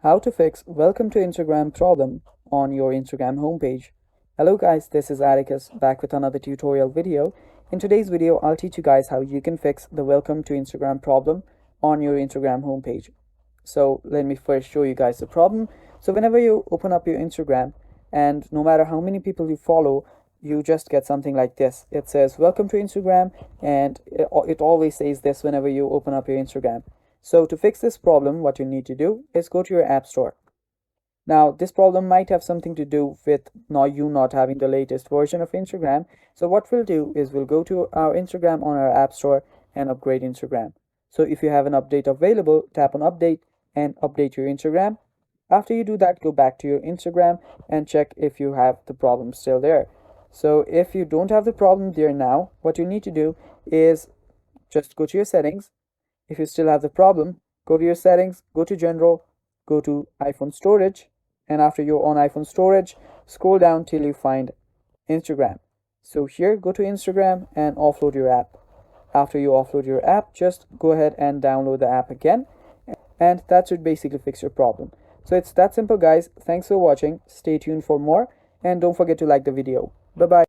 How to fix welcome to Instagram problem on your Instagram homepage. Hello guys, this is Atticus back with another tutorial video. In today's video, I'll teach you guys how you can fix the welcome to Instagram problem on your Instagram homepage. So let me first show you guys the problem. So whenever you open up your Instagram, and no matter how many people you follow, you just get something like this. It says welcome to Instagram, and it always says this whenever you open up your Instagram. So to fix this problem, what you need to do is go to your app store. Now, this problem might have something to do with you not having the latest version of Instagram. So what we'll do is we'll go to our Instagram on our app store and upgrade Instagram. So if you have an update available, tap on update and update your Instagram. After you do that, go back to your Instagram and check if you have the problem still there. So if you don't have the problem there now, what you need to do is just go to your settings. If you still have the problem, go to your settings, go to general, go to iPhone storage, and after you're on iPhone storage, scroll down till you find Instagram. So here, go to Instagram and offload your app. After you offload your app, just go ahead and download the app again, and that should basically fix your problem. So it's that simple, guys. Thanks for watching. Stay tuned for more, and don't forget to like the video. Bye bye.